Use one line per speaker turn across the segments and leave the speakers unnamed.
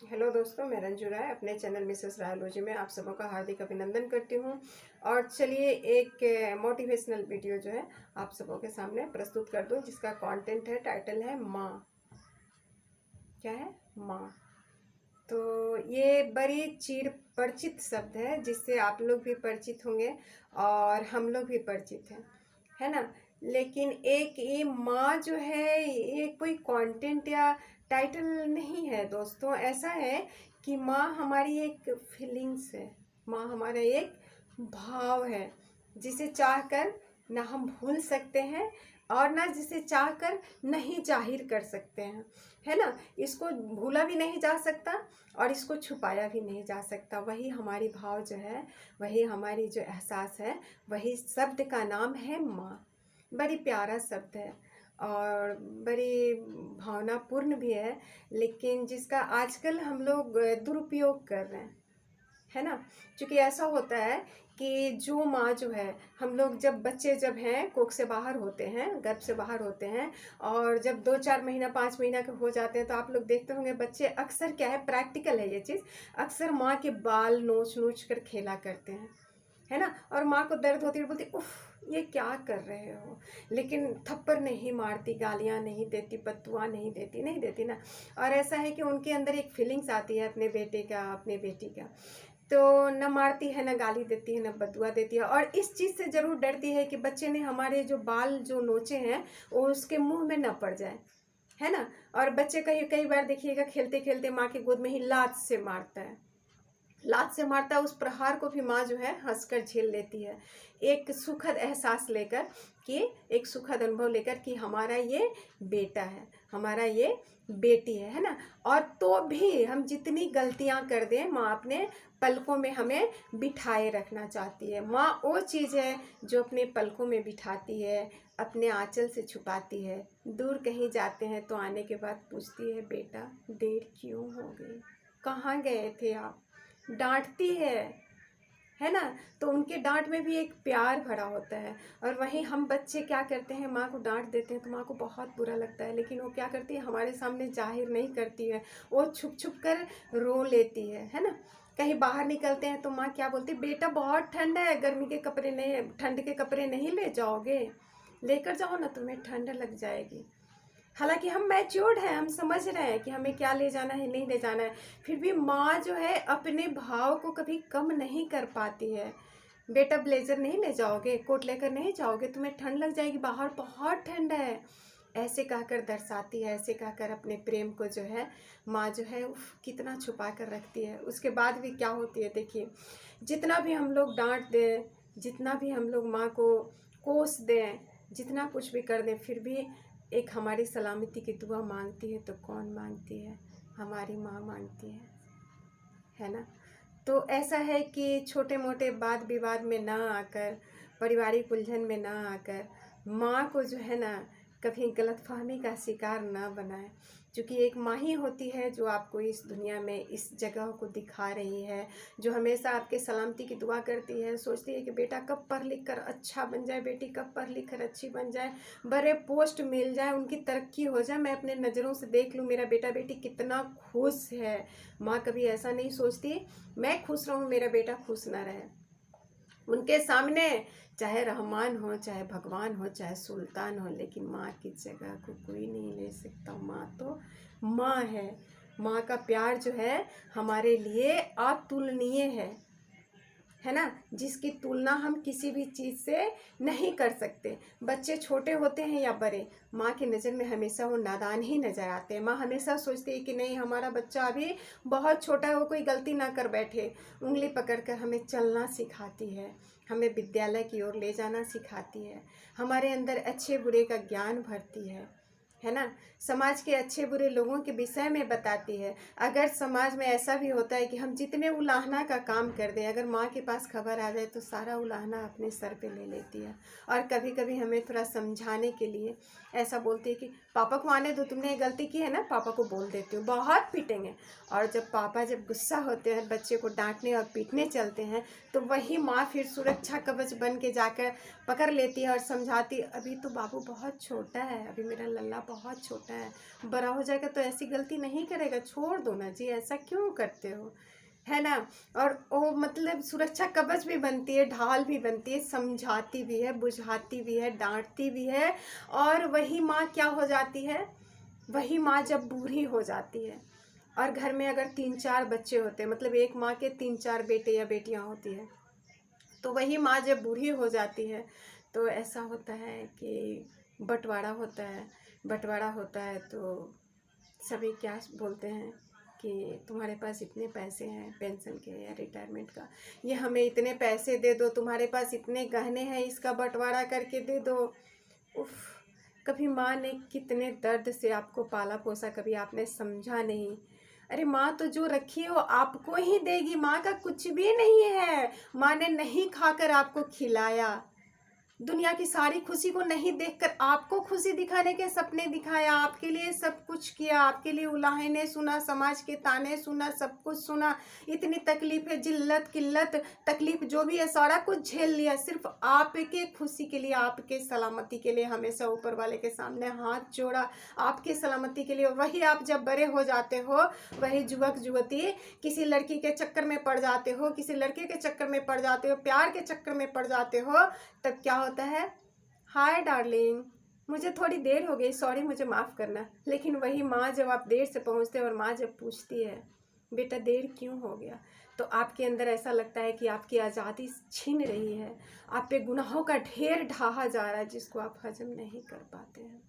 Hello दोस्तों, मैं रंजू राय अपने चैनल मिसेस रायलॉजी में आप सबों का हार्दिक अभिनंदन करती हूँ। और चलिए एक मोटिवेशनल वीडियो जो है आप सबों के सामने प्रस्तुत कर दूँ, जिसका कंटेंट है, टाइटल है माँ। क्या है? माँ। तो ये बड़ी चिर परिचित शब्द है, जिससे आप लोग भी परिचित होंगे और हम लोग भी परिचित हैं, है ना। लेकिन एक ये माँ जो है, ये कोई कंटेंट या टाइटल नहीं है दोस्तों। ऐसा है कि माँ हमारी एक फीलिंग्स है, माँ हमारा एक भाव है, जिसे चाहकर ना हम भूल सकते हैं और ना जिसे चाहकर नहीं जाहिर कर सकते हैं, है ना। इसको भूला भी नहीं जा सकता और इसको छुपाया भी नहीं जा सकता। वही हमारी भाव जो है, वही हमारी जो एहसास है, वही शब्द का नाम है माँ। बड़ी प्यारा शब्द है और बड़ी भावनापूर्ण भी है, लेकिन जिसका आजकल हम लोग दुरुपयोग कर रहे हैं, है ना। क्योंकि ऐसा होता है कि जो माँ जो है, हम लोग जब बच्चे जब हैं कोख से बाहर होते हैं, गर्भ से बाहर होते हैं, और जब 2-4 महीना 5 महीना के हो जाते हैं, तो आप लोग देखते होंगे बच्चे अक्सर, क्या है, प्रैक्टिकल है ये चीज़, अक्सर माँ के बाल नोच नोच कर खेला करते हैं, है ना। और माँ को दर्द होती है, बोलती उफ ये क्या कर रहे हो, लेकिन थप्पड़ नहीं मारती, गालियाँ नहीं देती, बद्दुआ नहीं देती ना। और ऐसा है कि उनके अंदर एक फीलिंग्स आती है अपने बेटे का, अपने बेटी का, तो न मारती है, न गाली देती है, न बदुआ देती है। और इस चीज़ से ज़रूर डरती है कि बच्चे ने हमारे जो बाल जो नोचे हैं वो उसके मुंह में न पड़ जाए, है ना। और बच्चे कई कई बार देखिएगा, खेलते खेलते माँ की गोद में ही लात से मारता है, लात से मारता है। उस प्रहार को भी माँ जो है हंसकर झेल लेती है, एक सुखद एहसास लेकर, कि एक सुखद अनुभव लेकर कि हमारा ये बेटा है, हमारा ये बेटी है ना। और तो भी हम जितनी गलतियां कर दें, माँ अपने पलकों में हमें बिठाए रखना चाहती है। माँ वो चीज़ है जो अपने पलकों में बिठाती है, अपने आंचल से छुपाती है। दूर कहीं जाते हैं तो आने के बाद पूछती है, बेटा देर क्यों हो गई, कहाँ गए थे आप। डांटती है ना। तो उनके डांट में भी एक प्यार भरा होता है। और वहीं हम बच्चे क्या करते हैं, माँ को डांट देते हैं तो माँ को बहुत बुरा लगता है, लेकिन वो क्या करती है, हमारे सामने जाहिर नहीं करती है, वो छुप छुप कर रो लेती है ना। कहीं बाहर निकलते हैं तो माँ क्या बोलती है, बेटा बहुत ठंड है, गर्मी के कपड़े नहीं, ठंड के कपड़े नहीं ले जाओगे, लेकर जाओ ना, तुम्हें ठंड लग जाएगी। हालांकि हम मैच्योर्ड हैं, हम समझ रहे हैं कि हमें क्या ले जाना है, नहीं ले जाना है, फिर भी माँ जो है अपने भाव को कभी कम नहीं कर पाती है। बेटा ब्लेजर नहीं ले जाओगे, कोट लेकर नहीं जाओगे, तुम्हें ठंड लग जाएगी, बाहर बहुत ठंड है, ऐसे कहकर दर्शाती है। ऐसे कहकर अपने प्रेम को जो है माँ जो है उफ कितना छुपा कर रखती है। उसके बाद भी क्या होती है, देखिए, जितना भी हम लोग डांट दें, जितना भी हम लोग माँ को कोस दें, जितना कुछ भी कर दें, फिर भी एक हमारी सलामती की दुआ मांगती है। तो कौन मांगती है? हमारी माँ मांगती है ना। तो ऐसा है कि छोटे मोटे वाद विवाद में ना आकर, पारिवारिक उलझन में ना आकर, माँ को जो है ना कभी गलतफहमी का शिकार ना बनाए। क्योंकि एक माँ ही होती है जो आपको इस दुनिया में, इस जगह को दिखा रही है, जो हमेशा आपके सलामती की दुआ करती है, सोचती है कि बेटा कब पढ़ लिख कर अच्छा बन जाए, बेटी कब पढ़ लिख कर अच्छी बन जाए, बड़े पोस्ट मिल जाए, उनकी तरक्की हो जाए, मैं अपने नज़रों से देख लूँ मेरा बेटा बेटी कितना खुश है। माँ कभी ऐसा नहीं सोचती मैं खुश रहूँ, मेरा बेटा खुश ना रहे। उनके सामने चाहे रहमान हो, चाहे भगवान हो, चाहे सुल्तान हो, लेकिन माँ की जगह को कोई नहीं ले सकता। माँ तो माँ है। माँ का प्यार जो है हमारे लिए अतुलनीय है ना, जिसकी तुलना हम किसी भी चीज़ से नहीं कर सकते। बच्चे छोटे होते हैं या बड़े, माँ की नज़र में हमेशा वो नादान ही नज़र आते हैं। माँ हमेशा सोचती है कि नहीं, हमारा बच्चा अभी बहुत छोटा है, वो कोई गलती ना कर बैठे। उंगली पकड़कर हमें चलना सिखाती है, हमें विद्यालय की ओर ले जाना सिखाती है, हमारे अंदर अच्छे बुरे का ज्ञान भरती है ना। समाज के अच्छे बुरे लोगों के विषय में बताती है। अगर समाज में ऐसा भी होता है कि हम जितने उलाहना का काम कर दें, अगर माँ के पास खबर आ जाए तो सारा उलाहना अपने सर पे ले लेती है। और कभी कभी हमें थोड़ा समझाने के लिए ऐसा बोलती है कि पापा को आने दो, तुमने ये गलती की है ना, पापा को बोल देती हूँ, बहुत पीटेंगे। और जब पापा जब गुस्सा होते हैं, बच्चे को डांटने और पीटने चलते हैं, तो वही माँ फिर सुरक्षा कवच बन के जाकर पकड़ लेती है और समझाती, अभी तो बाबू बहुत छोटा है, अभी मेरा लल्ला बहुत छोटा है, बड़ा हो जाएगा तो ऐसी गलती नहीं करेगा, छोड़ दो ना जी, ऐसा क्यों करते हो, है ना। और वो मतलब सुरक्षा कवच भी बनती है, ढाल भी बनती है, समझाती भी है, बुझाती भी है, डांटती भी है। और वही माँ क्या हो जाती है, वही माँ जब बूढ़ी हो जाती है और घर में अगर 3-4 बच्चे होते हैं, मतलब एक माँ के 3-4 बेटे या बेटियाँ होती हैं, तो वही माँ जब बूढ़ी हो जाती है तो ऐसा होता है कि बंटवारा होता है। बंटवारा होता है तो सभी क्या बोलते हैं कि तुम्हारे पास इतने पैसे हैं पेंशन के या रिटायरमेंट का, ये हमें इतने पैसे दे दो, तुम्हारे पास इतने गहने हैं, इसका बंटवारा करके दे दो। उफ, कभी माँ ने कितने दर्द से आपको पाला पोसा, कभी आपने समझा नहीं। अरे माँ तो जो रखी है वो आपको ही देगी, माँ का कुछ भी नहीं है। माँ ने नहीं खाकर आपको खिलाया, दुनिया की सारी खुशी को नहीं देखकर आपको खुशी दिखाने के सपने दिखाया, आपके लिए सब कुछ किया, आपके लिए उलाहने सुना, समाज के ताने सुना, सब कुछ सुना, इतनी तकलीफें, जिल्लत किल्लत तकलीफ जो भी है सारा कुछ झेल लिया, सिर्फ आपके खुशी के लिए, आपके सलामती के लिए हमेशा ऊपर वाले के सामने हाथ जोड़ा, आपके सलामती के लिए। वही आप जब बड़े हो जाते हो, वही युवक युवती किसी लड़की के चक्कर में पड़ जाते हो, किसी लड़के के चक्कर में पड़ जाते हो, प्यार के चक्कर में पड़ जाते हो, तब क्या होता है, हाय डार्लिंग, मुझे थोड़ी देर हो गई, सॉरी, मुझे माफ़ करना। लेकिन वही माँ जब आप देर से पहुँचते और माँ जब पूछती है बेटा देर क्यों हो गया, तो आपके अंदर ऐसा लगता है कि आपकी आज़ादी छीन रही है, आप पे गुनाहों का ढेर ढाहा जा रहा है जिसको आप हजम नहीं कर पाते हैं।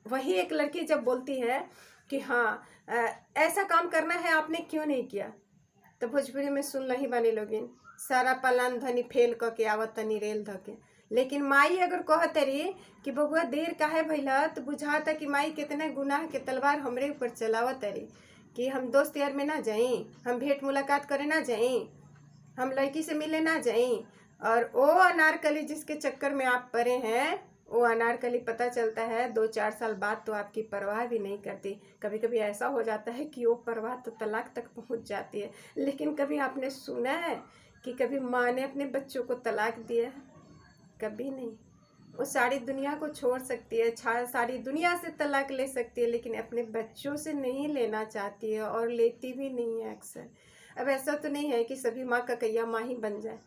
वही एक लड़की जब बोलती है कि हाँ ऐसा काम करना है, आपने क्यों नहीं किया, तो भोजपुरी में सुन लही बनी लोगिन, सारा पलान धनी फेल क के आवत तनी रेल धके। लेकिन माई अगर कहत रही कि बबुआ देर काहे भइला, तो बुझाता कि माई कितने गुनाह के तलवार हमरे ऊपर चलावत रही, कि हम दोस्त यार में ना जाई, हम भेंट मुलाकात करे ना जाई, हम लड़की से मिले ना जाई, और वो अनारकली जिसके चक्कर में आप पड़े हैं, वो अनारकली पता चलता है 2-4 साल बाद तो आपकी परवाह भी नहीं करती। कभी कभी ऐसा हो जाता है कि वो परवाह तो तलाक तक पहुंच जाती है। लेकिन कभी आपने सुना है कि कभी माँ ने अपने बच्चों को तलाक दिया है? कभी नहीं। वो सारी दुनिया को छोड़ सकती है, सारी दुनिया से तलाक ले सकती है, लेकिन अपने बच्चों से नहीं लेना चाहती है और लेती भी नहीं है अक्सर। अब ऐसा तो नहीं है कि सभी माँ ककैया माँ ही बन जाए,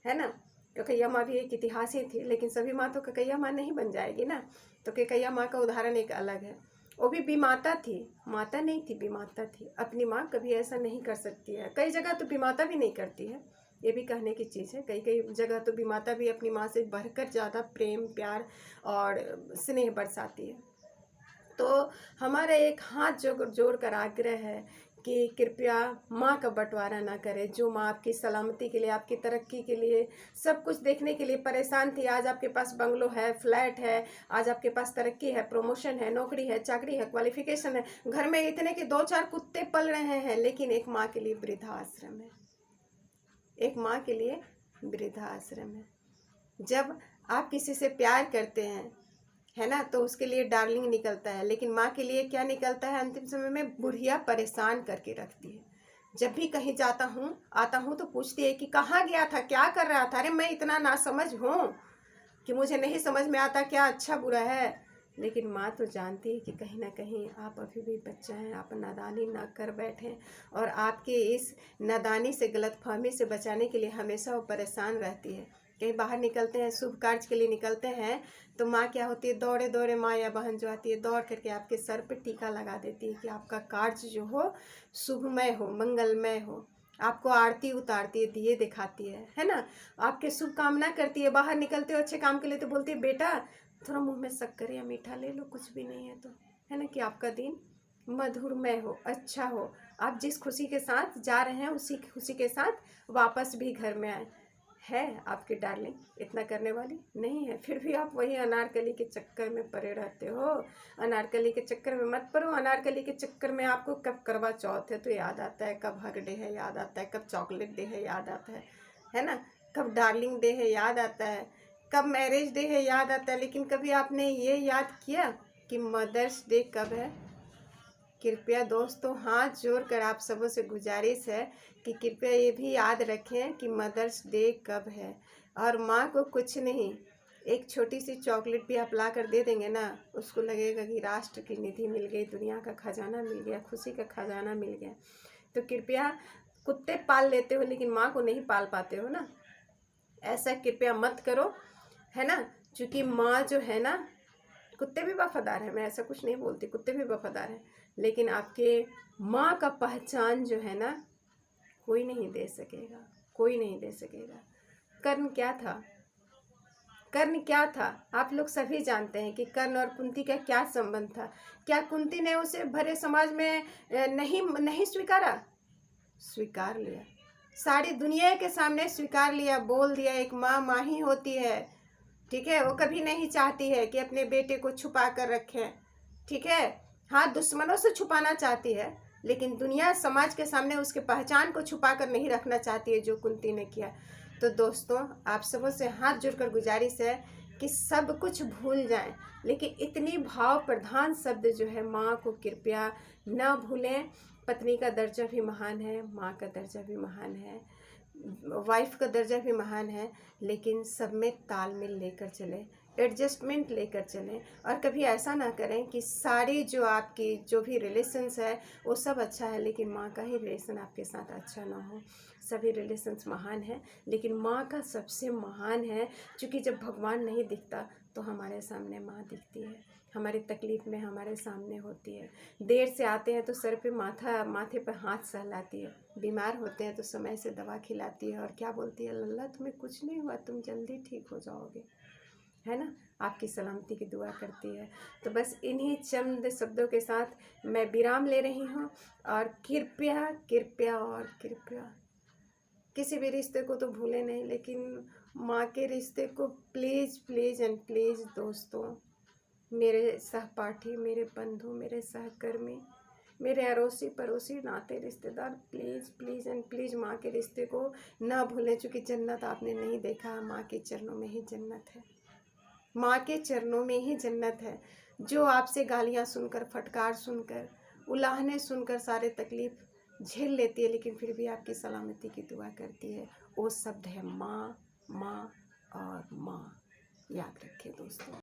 है ना। ककैया माँ भी एक इतिहास ही थी, लेकिन सभी माँ तो ककैया माँ नहीं बन जाएगी ना। तो ककैया माँ का उदाहरण एक अलग है, वो भी बीमाता थी, माता नहीं थी, बीमाता थी। अपनी माँ कभी ऐसा नहीं कर सकती है, कई जगह तो बीमाता भी नहीं करती है, ये भी कहने की चीज़ है। कई कई जगह तो बीमाता भी अपनी माँ से बढ़कर ज़्यादा प्रेम प्यार और स्नेह बरसाती है। तो हमारा एक हाथ जोड़ कर आग्रह है कि कृपया माँ का बंटवारा ना करें। जो माँ आपकी सलामती के लिए, आपकी तरक्की के लिए, सब कुछ देखने के लिए परेशान थी, आज आपके पास बंगलो है, फ्लैट है, आज आपके पास तरक्की है, प्रमोशन है, नौकरी है, चाकरी है, क्वालिफिकेशन है, घर में इतने के 2-4 कुत्ते पल रहे हैं, लेकिन एक माँ के लिए वृद्धाश्रम है, एक माँ के लिए वृद्धाश्रम है। जब आप किसी से प्यार करते हैं, है ना, तो उसके लिए डार्लिंग निकलता है, लेकिन माँ के लिए क्या निकलता है अंतिम समय में, बुढ़िया परेशान करके रखती है। जब भी कहीं जाता हूँ आता हूँ तो पूछती है कि कहाँ गया था, क्या कर रहा था। अरे मैं इतना नासमझ हूँ कि मुझे नहीं समझ में आता क्या अच्छा बुरा है, लेकिन माँ तो जानती है कि कहीं ना कहीं आप अभी भी बच्चा हैं, आप नादानी ना कर बैठें, और आपके इस नादानी से, गलतफहमी से बचाने के लिए हमेशा वो परेशान रहती है। कहीं बाहर निकलते हैं, शुभ कार्य के लिए निकलते हैं, तो माँ क्या होती है, दौड़े दौड़े माँ या बहन जो आती है दौड़ करके आपके सर पे टीका लगा देती है कि आपका कार्य जो हो शुभमय हो, मंगलमय हो। आपको आरती उतारती है, दिए दिखाती है ना, आपके शुभकामना करती है। बाहर निकलते हो अच्छे काम के लिए तो बोलती है बेटा थोड़ा मुंह में शक्कर या मीठा ले लो, कुछ भी नहीं है तो, है ना, कि आपका दिन मधुरमय हो, अच्छा हो, आप जिस खुशी के साथ जा रहे हैं उसी खुशी के साथ वापस भी घर में आए। है आपकी डार्लिंग इतना करने वाली नहीं है, फिर भी आप वही अनारकली के चक्कर में पड़े रहते हो। अनारकली के चक्कर में मत पड़ो। अनारकली के चक्कर में आपको कब करवा चौथ है तो याद आता है, कब हग डे है याद आता है, कब चॉकलेट डे है याद आता है ना, कब डार्लिंग डे है याद आता है, कब मैरिज डे है याद आता है। लेकिन कभी आपने ये याद किया कि मदर्स डे कब है। कृपया दोस्तों हाथ जोड़कर आप सबों से गुजारिश है कि कृपया ये भी याद रखें कि मदर्स डे कब है। और माँ को कुछ नहीं, एक छोटी सी चॉकलेट भी आप ला कर दे देंगे ना, उसको लगेगा कि राष्ट्र की निधि मिल गई, दुनिया का खजाना मिल गया, खुशी का खजाना मिल गया। तो कृपया, कुत्ते पाल लेते हो लेकिन माँ को नहीं पाल पाते हो ना, ऐसा कृपया मत करो, है ना। क्योंकि माँ जो है ना, कुत्ते भी वफादार हैं, मैं ऐसा कुछ नहीं बोलती, कुत्ते भी वफादार हैं, लेकिन आपके माँ का पहचान जो है ना, कोई नहीं दे सकेगा, कोई नहीं दे सकेगा। कर्ण क्या था, कर्ण क्या था, आप लोग सभी जानते हैं कि कर्ण और कुंती का क्या संबंध था। क्या कुंती ने उसे भरे समाज में नहीं स्वीकारा? स्वीकार लिया, सारी दुनिया के सामने स्वीकार लिया, बोल दिया एक माँ माँ ही होती है, ठीक है। वो कभी नहीं चाहती है कि अपने बेटे को छुपा कर रखें, ठीक है। हाँ, दुश्मनों से छुपाना चाहती है, लेकिन दुनिया समाज के सामने उसके पहचान को छुपा कर नहीं रखना चाहती है, जो कुंती ने किया। तो दोस्तों आप सबों से हाथ जोड़कर गुजारिश है कि सब कुछ भूल जाएं, लेकिन इतनी भाव प्रधान शब्द जो है माँ को कृपया न भूलें। पत्नी का दर्जा भी महान है, माँ का दर्जा भी महान है, वाइफ का दर्जा भी महान है, लेकिन सब में तालमेल लेकर चले, एडजस्टमेंट लेकर चलें। और कभी ऐसा ना करें कि सारी जो आपकी जो भी रिलेशंस है वो सब अच्छा है, लेकिन माँ का ही रिलेशन आपके साथ अच्छा ना हो। सभी रिलेशंस महान हैं, लेकिन माँ का सबसे महान है, क्योंकि जब भगवान नहीं दिखता तो हमारे सामने माँ दिखती है, हमारी तकलीफ़ में हमारे सामने होती है। देर से आते हैं तो सर पे माथे पर हाथ सहलाती है, बीमार होते हैं तो समय से दवा खिलाती है, और क्या बोलती है, लल्ला तुम्हें कुछ नहीं हुआ, तुम जल्दी ठीक हो जाओगे, है ना, आपकी सलामती की दुआ करती है। तो बस इन्हीं चंद शब्दों के साथ मैं विराम ले रही हूँ। और कृपया कृपया और कृपया किसी भी रिश्ते को तो भूले नहीं, लेकिन माँ के रिश्ते को प्लीज़ प्लीज़ एंड प्लीज़ दोस्तों, मेरे सहपाठी, मेरे बंधु, मेरे सहकर्मी, मेरे अड़ोसी पड़ोसी नाते रिश्तेदार, प्लीज़ प्लीज़ एंड प्लीज़ माँ के रिश्ते को ना भूलें। चूँकि जन्नत आपने नहीं देखा, माँ के चरणों में ही जन्नत है, माँ के चरणों में ही जन्नत है। जो आपसे गालियाँ सुनकर, फटकार सुनकर, उलाहने सुनकर सारे तकलीफ़ झेल लेती है, लेकिन फिर भी आपकी सलामती की दुआ करती है, वो शब्द है माँ, माँ और माँ। याद रखिए दोस्तों।